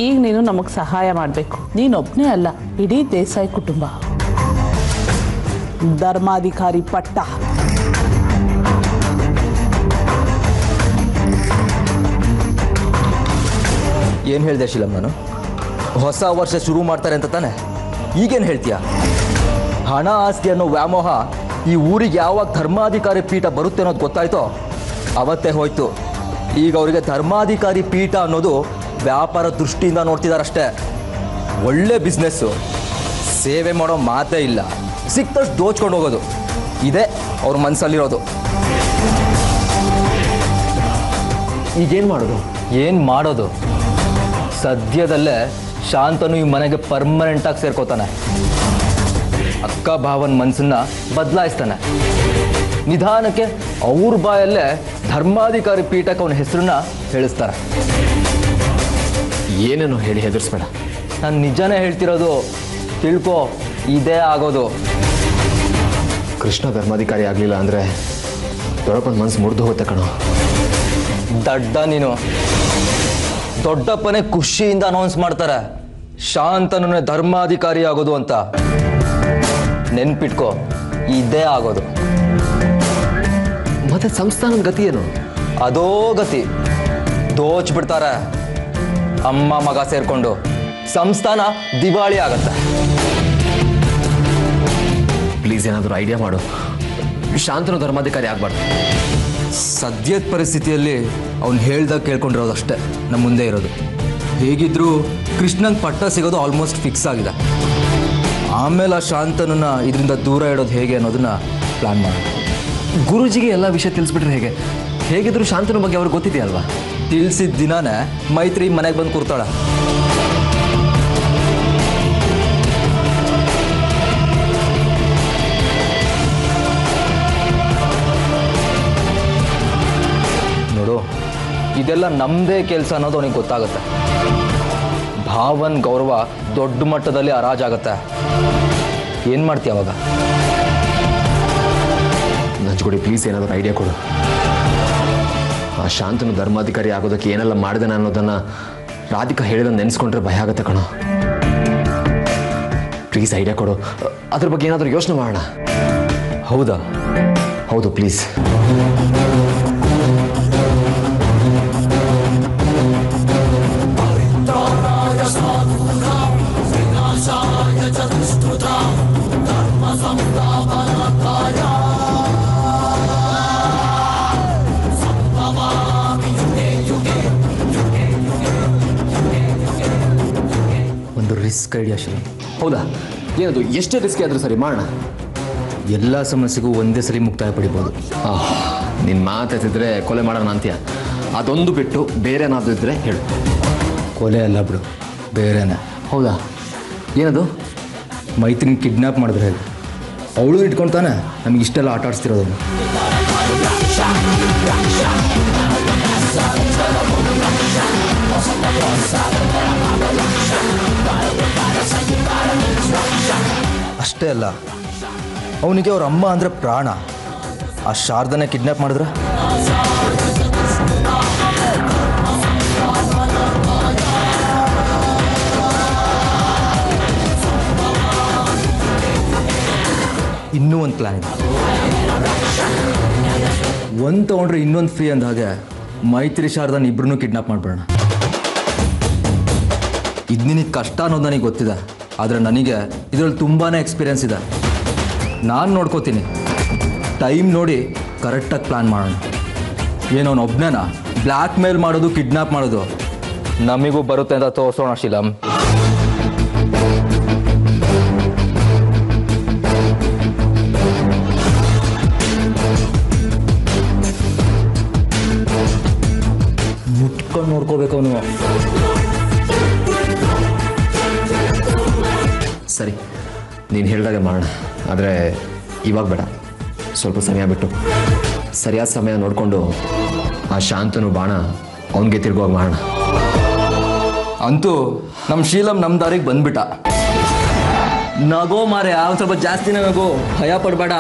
ಈಗ ನೀನು ನಮಗೆ ಸಹಾಯ ಮಾಡಬೇಕು. ನೀನೊಬ್ಬನೇ ಅಲ್ಲ, ಇಡೀ ದೇಸಾಯಿ ಕುಟುಂಬ. ಧರ್ಮಾಧಿಕಾರಿ ಪಟ್ಟ ಏನು ಹೇಳಿದೆ ಶೀಲಂ? ನಾನು ಹೊಸ ವರ್ಷ ಶುರು ಮಾಡ್ತಾರೆ ಅಂತ ತಾನೆ? ಈಗೇನು ಹೇಳ್ತೀಯ? ಹಣ ಆಸ್ತಿ ಅನ್ನೋ ವ್ಯಾಮೋಹ ಈ ಊರಿಗೆ ಯಾವಾಗ ಧರ್ಮಾಧಿಕಾರಿ ಪೀಠ ಬರುತ್ತೆ ಅನ್ನೋದು ಗೊತ್ತಾಯ್ತೋ ಅವತ್ತೇ ಹೋಯ್ತು. ಈಗ ಅವರಿಗೆ ಧರ್ಮಾಧಿಕಾರಿ ಪೀಠ ಅನ್ನೋದು ವ್ಯಾಪಾರ ದೃಷ್ಟಿಯಿಂದ ನೋಡ್ತಿದಾರಷ್ಟೇ. ಒಳ್ಳೆ ಬಿಸ್ನೆಸ್ಸು, ಸೇವೆ ಮಾಡೋ ಮಾತೇ ಇಲ್ಲ, ಸಿಕ್ತಷ್ಟು ದೋಚ್ಕೊಂಡು ಹೋಗೋದು, ಇದೇ ಅವ್ರ ಮನಸ್ಸಲ್ಲಿರೋದು. ಈಗೇನು ಮಾಡೋದು? ಏನು ಮಾಡೋದು? ಸದ್ಯದಲ್ಲೇ ಶಾಂತನು ಈ ಮನೆಗೆ ಪರ್ಮನೆಂಟಾಗಿ ಸೇರ್ಕೋತಾನೆ. ಅಕ್ಕ ಭಾವನ ಮನಸ್ಸನ್ನ ಬದಲಾಯಿಸ್ತಾನೆ. ನಿಧಾನಕ್ಕೆ ಅವ್ರ ಬಾಯಲ್ಲೇ ಧರ್ಮಾಧಿಕಾರಿ ಪೀಠಕ್ಕೆ ಅವನ ಹೆಸರನ್ನ ಹೇಳಿಸ್ತಾರೆ. ಏನೇನೋ ಹೇಳಿ ಹೆದರ್ಸ್ಬೇಡ. ನಾನು ನಿಜನೇ ಹೇಳ್ತಿರೋದು, ತಿಳ್ಕೊ, ಇದೇ ಆಗೋದು. ಕೃಷ್ಣ ಧರ್ಮಾಧಿಕಾರಿ ಆಗಲಿಲ್ಲ ಅಂದರೆ ದೊಡ್ಡಪ್ಪನ ಮನಸ್ಸು ಮುರಿದು ಹೋಗುತ್ತೆ ಕಣೋ. ದಡ್ಡ ನೀನು. ದೊಡ್ಡಪ್ಪನೇ ಖುಷಿಯಿಂದ ಅನೌನ್ಸ್ ಮಾಡ್ತಾರೆ ಶಾಂತನೇ ಧರ್ಮಾಧಿಕಾರಿ ಆಗೋದು ಅಂತ. ನೆನ್ಪಿಟ್ಕೋ, ಇದೇ ಆಗೋದು. ಮತ್ತೆ ಸಂಸ್ಥಾನದ ಗತಿ ಏನು? ಅದೋ ಗತಿ. ದೋಚ್ಬಿಡ್ತಾರೆ ಅಮ್ಮ ಮಗ ಸೇರ್ಕೊಂಡು. ಸಂಸ್ಥಾನ ದಿವಾಳಿ ಆಗತ್ತೆ. ಪ್ಲೀಸ್ ಏನಾದರೂ ಐಡಿಯಾ ಮಾಡು. ಶಾಂತನು ಧರ್ಮಾಧಿಕಾರಿ ಆಗಬಾರ್ದು. ಸದ್ಯದ ಪರಿಸ್ಥಿತಿಯಲ್ಲಿ ಅವ್ನು ಹೇಳ್ದಾಗ ಕೇಳ್ಕೊಂಡಿರೋದಷ್ಟೇ ನಮ್ಮ ಮುಂದೆ ಇರೋದು. ಹೇಗಿದ್ರೂ ಕೃಷ್ಣಂಗೆ ಪಟ್ಟ ಸಿಗೋದು ಆಲ್ಮೋಸ್ಟ್ ಫಿಕ್ಸ್ ಆಗಿದೆ. ಆಮೇಲೆ ಆ ಶಾಂತನನ್ನ ಇದರಿಂದ ದೂರ ಇಡೋದು ಹೇಗೆ ಅನ್ನೋದನ್ನ ಪ್ಲಾನ್ ಮಾಡೋಣ. ಗುರುಜಿಗೆ ಎಲ್ಲ ವಿಷಯ ತಿಳಿಸ್ಬಿಟ್ರೆ ಹೇಗೆ? ಹೇಗಿದ್ರು ಶಾಂತನ ಬಗ್ಗೆ ಅವ್ರಿಗೆ ಗೊತ್ತಿದೆಯಲ್ವಾ? ತಿಳಿಸಿದ ದಿನಾನೇ ಮೈತ್ರಿ ಮನೆಗೆ ಬಂದು ಕೂರ್ತಾಳ. ನೋಡು, ಇದೆಲ್ಲ ನಮ್ಮದೇ ಕೆಲಸ ಅನ್ನೋದು ಅವನಿಗೆ ಗೊತ್ತಾಗುತ್ತೆ. ಭಾವನ್ ಗೌರವ ದೊಡ್ಡ ಮಟ್ಟದಲ್ಲಿ ಹರಾಜಾಗತ್ತೆ. ಏನು ಮಾಡ್ತೀಯ ಅವಾಗ? ನಂಚ್ಕೊಡಿ ಪ್ಲೀಸ್, ಏನಾದರೂ ಐಡಿಯಾ ಕೊಡು. ಆ ಶಾಂತನು ಧರ್ಮಾಧಿಕಾರಿ ಆಗೋದಕ್ಕೆ ಏನೆಲ್ಲ ಮಾಡಿದೆ ಅನ್ನೋದನ್ನು ರಾಧಿಕಾ ಹೇಳಿದ ನೆನೆಸ್ಕೊಂಡ್ರೆ ಭಯ ಆಗುತ್ತೆ ಕಣೋ. ಪ್ಲೀಸ್ ಐಡಿಯಾ ಕೊಡು. ಅದ್ರ ಬಗ್ಗೆ ಏನಾದರೂ ಯೋಚನೆ ಮಾಡೋಣ. ಹೌದಾ? ಹೌದು, ಪ್ಲೀಸ್. ಒಂದು ರಿಸ್ಕ್ ಐಡಿಯಾ ಶೀಲಂ. ಹೌದಾ? ಏನದು? ಎಷ್ಟೇ ರಿಸ್ಕ್ ಆದರೂ ಸರಿ ಮಾಡೋಣ. ಎಲ್ಲ ಸಮಸ್ಯೆಗೂ ಒಂದೇ ಸರಿ ಮುಕ್ತಾಯ ಪಡಿಬೋದು. ನಿನ್ನ ಮಾತಾಡ್ತಿದ್ರೆ ಕೊಲೆ ಮಾಡೋಣ ಅಂತೀಯ. ಅದೊಂದು ಬಿಟ್ಟು ಬೇರೆ ಏನಾದರೂ ಇದ್ದರೆ ಹೇಳು. ಕೊಲೆ ಅಲ್ಲ ಬಿಡು, ಬೇರೆನೇ. ಹೌದಾ? ಏನದು? ಮೈತ್ರಿನ ಕಿಡ್ನಾಪ್ ಮಾಡಿದ್ರೆ ಹೇಗೆ? ಅವಳು ಇಟ್ಕೊಳ್ತಾನೆ ನಮಗೆ ಇಷ್ಟೆಲ್ಲ ಆಟ ಆಡಿಸ್ತಿರೋದು. ಅಷ್ಟೇ ಅಲ್ಲ, ಅವನಿಗೆ ಅವ್ರ ಅಮ್ಮ ಅಂದರೆ ಪ್ರಾಣ. ಆ ಶಾರದನೆ ಕಿಡ್ನಾಪ್ ಮಾಡಿದ್ರೆ ಇನ್ನೂ ಒಂದು ಪ್ಲ್ಯಾನ್ ಇದೆ. ಒಂದು ತೊಗೊಂಡ್ರೆ ಇನ್ನೊಂದು ಫ್ರೀ ಅಂದ ಹಾಗೆ ಮೈತ್ರಿ ಶಾರದನ್ ಇಬ್ಬರನ್ನೂ ಕಿಡ್ನಾಪ್ ಮಾಡಿಬಿಡೋಣ. ಇದು ನಿನಗೆ ಕಷ್ಟ ಅನ್ನೋದು ನನಗೆ ಗೊತ್ತಿದೆ, ಆದರೆ ನನಗೆ ಇದರಲ್ಲಿ ತುಂಬಾ ಎಕ್ಸ್ಪೀರಿಯೆನ್ಸ್ ಇದೆ. ನಾನು ನೋಡ್ಕೋತೀನಿ. ಟೈಮ್ ನೋಡಿ ಕರೆಕ್ಟಾಗಿ ಪ್ಲ್ಯಾನ್ ಮಾಡೋಣ. ಏನೋನು ಒಬ್ಬನೇನ ಬ್ಲ್ಯಾಕ್ ಮೇಲ್ ಮಾಡೋದು, ಕಿಡ್ನಾಪ್ ಮಾಡೋದು ನಮಗೂ ಬರುತ್ತೆ ಅಂತ ತೋರಿಸೋಣ ಶೀಲಂ. ಮುಟ್ಕೊಂಡು ನೋಡ್ಕೋಬೇಕು ಅವನು. ಸರಿ, ನೀನು ಹೇಳಿದಾಗೆ ಮಾಡೋಣ. ಆದರೆ ಇವಾಗ ಬೇಡ, ಸ್ವಲ್ಪ ಸಮಯ ಬಿಟ್ಟು ಸರಿಯಾದ ಸಮಯ ನೋಡಿಕೊಂಡು ಆ ಶಾಂತನು ಬಾಣ ಅವನಿಗೆ ತಿರುಗುವಾಗ ಮಾಡೋಣ. ಅಂತೂ ನಮ್ಮ ಶೀಲಂ ನಮ್ಮ ದಾರಿಗೆ ಬಂದ್ಬಿಟ್ಟ. ನಗೋ ಮಾರೆ, ಒಂದು ಸ್ವಲ್ಪ ಜಾಸ್ತಿನೇ ನಗೋ, ಭಯ ಪಡಬೇಡ.